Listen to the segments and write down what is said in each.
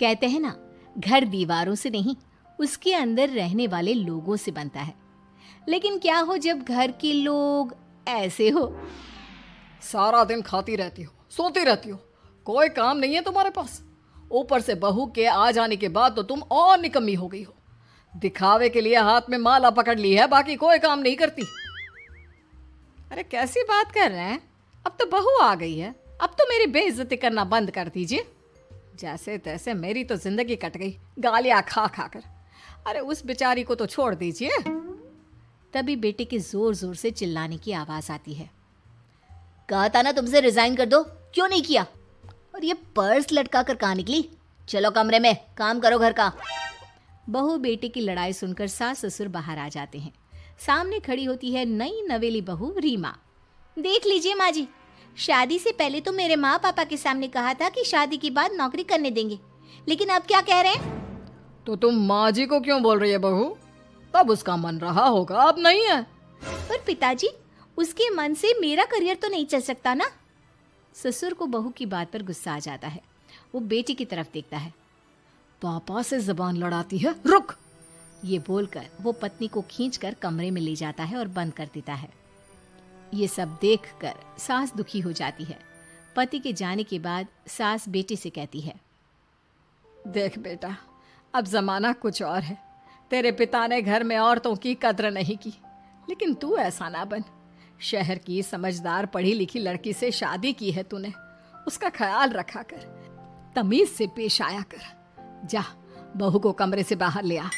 कहते हैं ना, घर दीवारों से नहीं, उसके अंदर रहने वाले लोगों से बनता है। लेकिन क्या हो जब घर के लोग ऐसे हो? सारा दिन खाती रहती हो, सोती रहती हो, कोई काम नहीं है तुम्हारे पास। ऊपर से बहू के आ जाने के बाद तो तुम और निकम्मी हो गई हो। दिखावे के लिए हाथ में माला पकड़ ली है, बाकी कोई काम नहीं करती। अरे कैसी बात कर रहे हैं? अब तो बहू आ गई है, अब तो मेरी बेइज्जती करना बंद कर दीजिए। जैसे तैसे मेरी तो जिंदगी कट गई गालियां खा खा कर। अरे उस बेचारी को तो छोड़ दीजिए। तभी बेटे के जोर जोर से चिल्लाने की आवाज आती है। कहा था ना तुमसे रिजाइन कर दो, क्यों नहीं किया? और ये पर्स लटका कर कहाँ निकली? चलो कमरे में, काम करो घर का। बहू बेटे की लड़ाई सुनकर सास ससुर बाहर आ जाते हैं। सामने खड़ी होती है नई नवेली बहू रीमा। देख लीजिए माँ जी, शादी से पहले तो मेरे माँ पापा के सामने कहा था कि शादी के बाद नौकरी करने देंगे, लेकिन अब क्या कह रहे हैं? तो तुम माँ जी को क्यों बोल रही है बहू? तब उसका मन रहा होगा, अब नहीं है। पर पिताजी, उसके मन से मेरा करियर तो नहीं चल सकता ना। ससुर को बहू की बात पर गुस्सा आ जाता है। वो बेटी की तरफ देखता है। पापा से जबान लड़ाती है, रुक। ये बोलकर वो पत्नी को खींचकर कमरे में ले जाता है और बंद कर देता है। ये सब देखकर सास दुखी हो जाती है। पति के जाने के बाद सास बेटी से कहती है, देख बेटा, अब जमाना कुछ और है। तेरे पिता ने घर में औरतों की कद्र नहीं की, लेकिन तू ऐसा ना बन। शहर की समझदार पढ़ी लिखी लड़की से शादी की है तूने, उसका ख्याल रखा कर, तमीज से पेश आया कर। जा, बहू को कमरे से बाहर ले आ।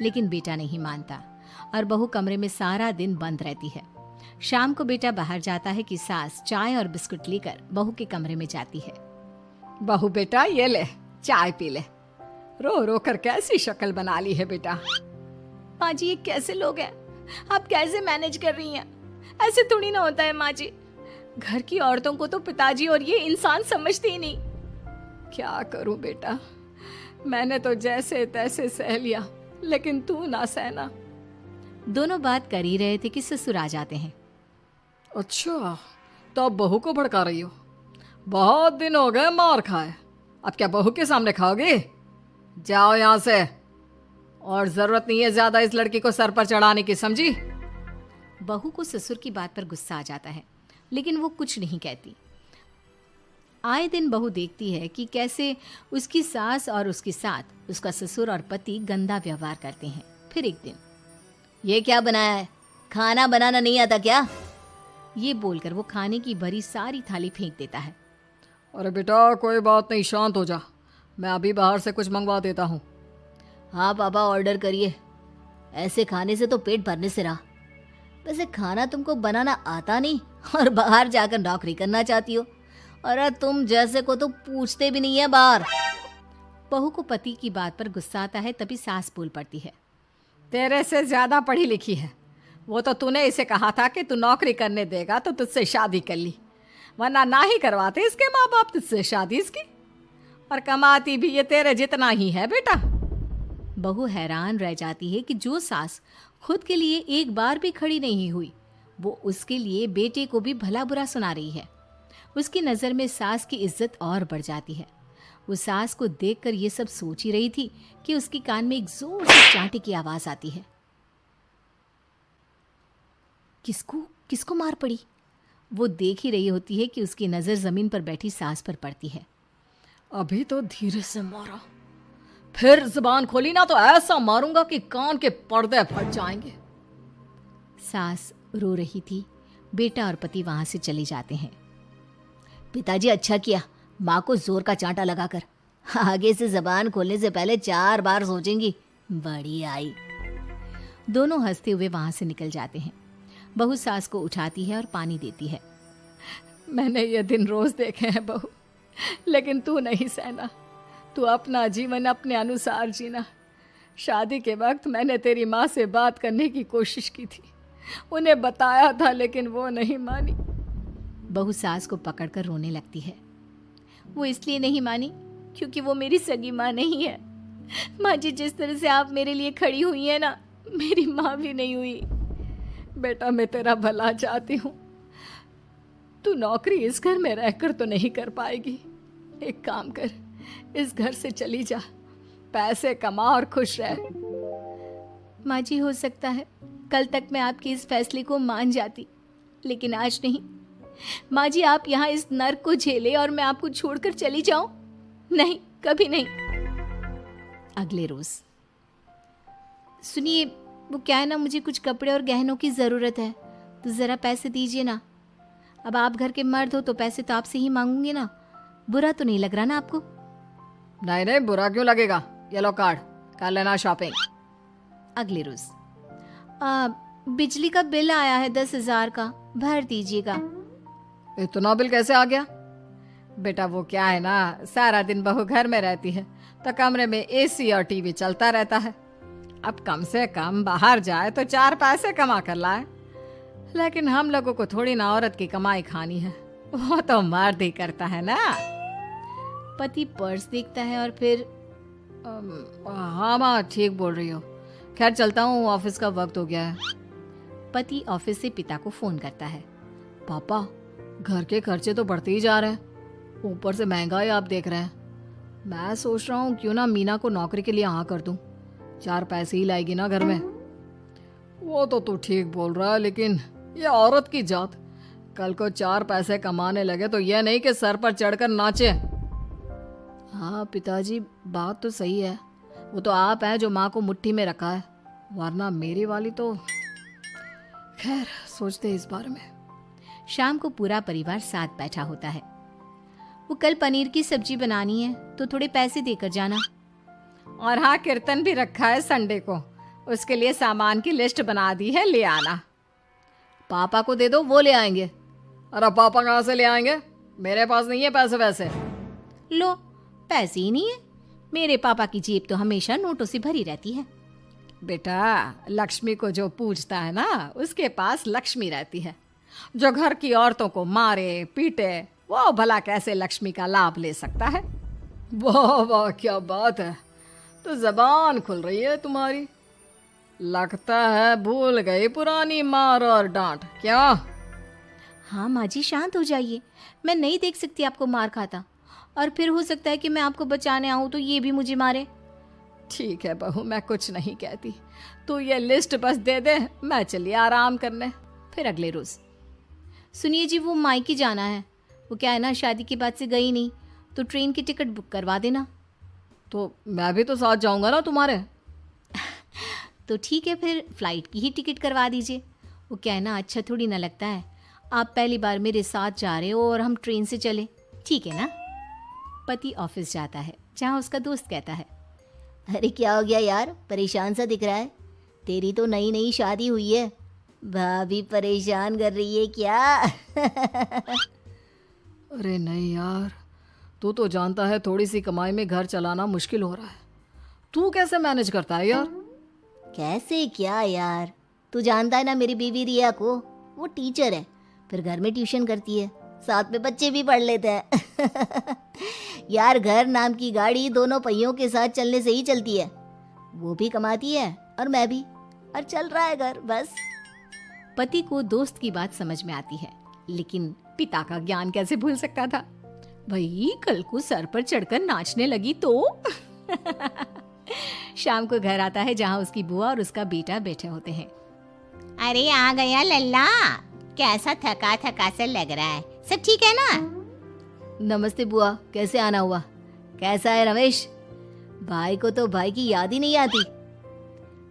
लेकिन बेटा नहीं मानता और बहू कमरे में सारा दिन बंद रहती है। शाम को बेटा बाहर जाता है कि सास चाय और बिस्कुट लेकर बहू के कमरे में जाती है। बहू बेटा ये ले, चाय पी ले। रो रो कर कैसी शक्ल बना ली है बेटा। माँ जी, ये कैसे लोग हैं? आप कैसे मैनेज कर रही हैं? ऐसे थोड़ी ना होता है माँ जी। घर की औरतों को तो पिताजी और ये इंसान समझते ही नहीं। क्या करूं बेटा, मैंने तो जैसे तैसे सह लिया, लेकिन तू ना सहना। दोनों बात कर ही रहे थे कि ससुर आ जाते हैं। अच्छा, तो अब बहू को भड़का रही हो? बहुत दिन हो गए मार खाए, अब क्या बहू के सामने खाओगे? जाओ यहां से, और जरूरत नहीं है ज्यादा इस लड़की को सर पर चढ़ाने की, समझी? बहू को ससुर की बात पर गुस्सा आ जाता है, लेकिन वो कुछ नहीं कहती। आए दिन बहू देखती है कि कैसे उसकी सास और उसके साथ उसका ससुर और पति गंदा व्यवहार करते हैं। फिर एक दिन, ये क्या बनाया है? खाना बनाना नहीं आता क्या? ये बोलकर वो खाने की भरी सारी थाली फेंक देता है। अरे बेटा कोई बात नहीं, शांत हो जा, मैं अभी बाहर से कुछ मंगवा देता हूँ। हाँ पापा, ऑर्डर करिए। ऐसे खाने से तो पेट भरने से रहा। वैसे खाना तुमको बनाना आता नहीं और बाहर जाकर नौकरी करना चाहती हो। अरे तुम जैसे को तो पूछते भी नहीं है बाहर। बहू को पति की बात पर गुस्सा आता है, तभी सास बोल पड़ती है। तेरे से ज्यादा पढ़ी लिखी है, वो तो तूने इसे कहा था कि तू नौकरी करने देगा तो तुझसे शादी कर ली, वरना ना ही करवाते इसके माँ बाप तुझसे शादी इसकी। और कमाती भी ये तेरे जितना ही है बेटा। बहू हैरान रह जाती है कि जो सास खुद के लिए एक बार भी खड़ी नहीं हुई, वो उसके लिए बेटे को भी भला बुरा सुना रही है। उसकी नज़र में सास की इज्जत और बढ़ जाती है। वो सास को देखकर ये सब सोच ही रही थी कि उसके कान में एक जोर से चांटे की आवाज आती है। किसको किसको मार पड़ी? वो देख ही रही होती है कि उसकी नज़र जमीन पर बैठी सास पर पड़ती है। अभी तो धीरे से मारा, फिर जुबान खोली ना तो ऐसा मारूंगा कि कान के पर्दे फट जाएंगे। सास रो रही थी। बेटा और पति वहां से चले जाते हैं। पिताजी अच्छा किया माँ को जोर का चांटा लगाकर, आगे से जबान खोलने से पहले 4 बार सोचेंगी। बड़ी आई। दोनों हंसते हुए वहां से निकल जाते हैं। बहू सास को उठाती है और पानी देती है। मैंने ये दिन रोज देखे हैं बहू, लेकिन तू नहीं सहना। तू अपना जीवन अपने अनुसार जीना। शादी के वक्त मैंने तेरी माँ से बात करने की कोशिश की थी, उन्हें बताया था, लेकिन वो नहीं मानी। बहू सास को पकड़कर रोने लगती है। वो इसलिए नहीं मानी क्योंकि वो मेरी सगी माँ नहीं है। माँ जी, जिस तरह से आप मेरे लिए खड़ी हुई है ना, मेरी माँ भी नहीं हुई। बेटा मैं तेरा भला चाहती हूँ, तू नौकरी इस घर में रहकर तो नहीं कर पाएगी। एक काम कर, इस घर से चली जा, पैसे कमा और खुश रह। माँ जी, हो सकता है कल तक मैं आपके इस फैसले को मान जाती, लेकिन आज नहीं। माँ जी, आप यहाँ इस नर्क को झेले और मैं आपको छोड़कर चली जाऊं? नहीं, कभी नहीं। अगले रोज, सुनिए, वो क्या है ना, मुझे कुछ कपड़े और गहनों की ज़रूरत है, तो ज़रा पैसे दीजिए ना। अब आप घर के मर्द हो तो पैसे तो आपसे ही मांगूंगी ना। बुरा तो नहीं लग रहा ना आपको? नहीं नहीं, बुरा क्यों लगेगा, ये लो कार्ड, कर लेना शॉपिंग। अगले रोज, बिजली का बिल आया है 10,000 का, भर दीजिएगा। इतना बिल कैसे आ गया? बेटा वो क्या है ना, सारा दिन बहू घर में रहती है तो कमरे में एसी और टीवी चलता रहता है। अब कम से कम बाहर जाए तो 4 पैसे कमा कर लाए, लेकिन हम लोगों को थोड़ी ना औरत की कमाई खानी है, वो तो मर्द ही करता है ना। पति पर्स देखता है और फिर हाँ माँ, ठीक बोल रही हो, खैर चलता हूँ, ऑफिस का वक्त हो गया है। पति ऑफिस से पिता को फोन करता है। पापा, घर के खर्चे तो बढ़ते ही जा रहे हैं, ऊपर से महंगाई आप देख रहे हैं। मैं सोच रहा हूँ क्यों ना मीना को नौकरी के लिए हाँ कर दूं, 4 पैसे ही लाएगी ना घर में। वो तो तू ठीक बोल रहा है, लेकिन ये औरत की जात, कल को 4 पैसे कमाने लगे तो यह नहीं कि सर पर चढ़कर नाचे। हाँ पिताजी, बात तो सही है, वो तो आप हैं जो माँ को मुट्ठी में रखा है, वरना मेरी वाली तो। खैर, सोचते इस बारे में। शाम को पूरा परिवार साथ बैठा होता है। वो कल पनीर की सब्जी बनानी है तो थोड़े पैसे देकर जाना। और हाँ, कीर्तन भी रखा है संडे को, उसके लिए सामान की लिस्ट बना दी है, ले आना। पापा को दे दो, वो ले आएंगे। अरे पापा कहाँ से ले आएंगे, मेरे पास नहीं है पैसे वैसे। लो, पैसे ही नहीं है? मेरे पापा की जेब तो हमेशा नोटों से भरी रहती है। बेटा, लक्ष्मी को जो पूजता है ना, उसके पास लक्ष्मी रहती है। जो घर की औरतों को मारे पीटे, वो भला कैसे लक्ष्मी का लाभ ले सकता है? वाह वाह, क्या बात है, तो जबान खुल रही है तुम्हारी। लगता है भूल गई पुरानी मार और डांट, क्या? हाँ माँ जी, शांत हो जाइए, मैं नहीं देख सकती आपको मार खाता, और फिर हो सकता है कि मैं आपको बचाने आऊँ तो ये भी मुझे मारे। ठीक है बहू, मैं कुछ नहीं कहती, तू ये लिस्ट बस दे दे, मैं चलिए आराम करने। फिर अगले रोज, सुनिए जी, वो मायके जाना है, वो क्या है ना, शादी के बाद से गई नहीं, तो ट्रेन की टिकट बुक करवा देना। तो मैं भी तो साथ जाऊंगा ना तुम्हारे। तो ठीक है, फिर फ्लाइट की ही टिकट करवा दीजिए। वो क्या है ना, अच्छा थोड़ी ना लगता है, आप पहली बार मेरे साथ जा रहे हो और हम ट्रेन से चले, ठीक है ना? पति ऑफिस जाता है, जहाँ उसका दोस्त कहता है, अरे क्या हो गया यार, परेशान सा दिख रहा है, तेरी तो नई नई शादी हुई है, भाभी परेशान कर रही है क्या? अरे नहीं यार, तू तो जानता है थोड़ी सी कमाई में घर चलाना मुश्किल हो रहा है, तू कैसे मैनेज करता है यार? कैसे क्या यार, तू जानता है ना मेरी बीवी रिया को, वो टीचर है, फिर घर में ट्यूशन करती है, साथ में बच्चे भी पढ़ लेते हैं। यार, घर नाम की गाड़ी दोनों पहियों के साथ चलने से ही चलती है, वो भी कमाती है और मैं भी, और चल रहा है घर बस। पति को दोस्त की बात समझ में आती है, लेकिन पिता का ज्ञान कैसे भूल सकता था? भाई, कल को सर पर चढ़कर नाचने लगी तो। शाम को घर आता है, जहाँ उसकी बुआ और उसका बेटा बैठे होते हैं। अरे आ गया लल्ला, कैसा थका थका सा लग रहा है, सब ठीक है ना? नमस्ते बुआ, कैसे आना हुआ? कैसा है रमेश? भाई को तो भाई की याद ही नहीं आती।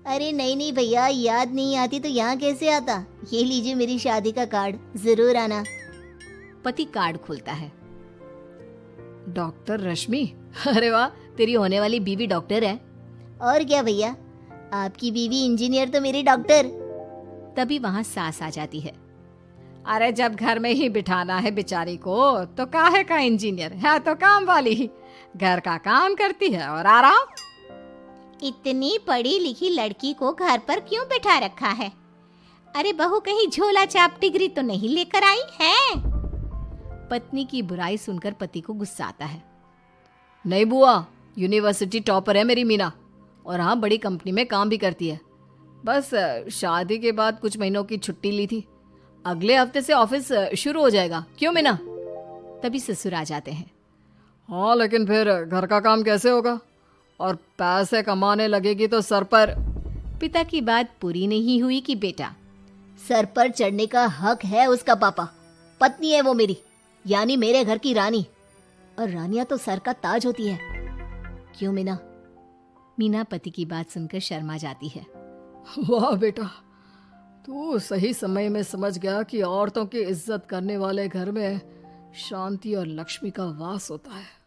अरे नहीं नहीं भैया, याद नहीं आती तो यहाँ कैसे आता, ये लीजिए मेरी शादी का कार्ड, जरूर आना। पति कार्ड खोलता है। डॉक्टर रश्मि? अरे वाह, तेरी होने वाली बीवी डॉक्टर है। और क्या भैया, आपकी बीवी इंजीनियर तो मेरी डॉक्टर। तभी वहाँ सास आ जाती है। अरे जब घर में ही बिठाना है बेचारी को, तो काहे का इंजीनियर है, तो काम वाली ही, घर का काम करती है और आराम। इतनी पढ़ी लिखी लड़की को घर पर क्यों बिठा रखा है? अरे बहू कहीं झोला छाप डिग्री तो नहीं लेकर आई है? पत्नी की बुराई सुनकर पति को गुस्सा आता है। नहीं बुआ, यूनिवर्सिटी टॉपर है मेरी मीना, और हाँ, बड़ी कंपनी में काम भी करती है। बस शादी के बाद कुछ महीनों की छुट्टी ली थी, अगले हफ्ते से ऑफिस शुरू हो जाएगा। क्यों मीना? तभी ससुर आ जाते हैं। हाँ, लेकिन फिर घर का काम कैसे होगा? और पैसे कमाने लगेगी तो सर पर। पिता की बात पूरी नहीं हुई कि बेटा, सर पर चढ़ने का हक है उसका पापा। पत्नी है वो मेरी, यानी मेरे घर की रानी। और रानियां तो सर का ताज होती है। क्यों मीना? मीना पति की बात सुनकर शर्मा जाती है। वाह बेटा, तू सही समय में समझ गया कि औरतों की इज्जत करने वाले घर में शांति और लक्ष्मी का वास होता है।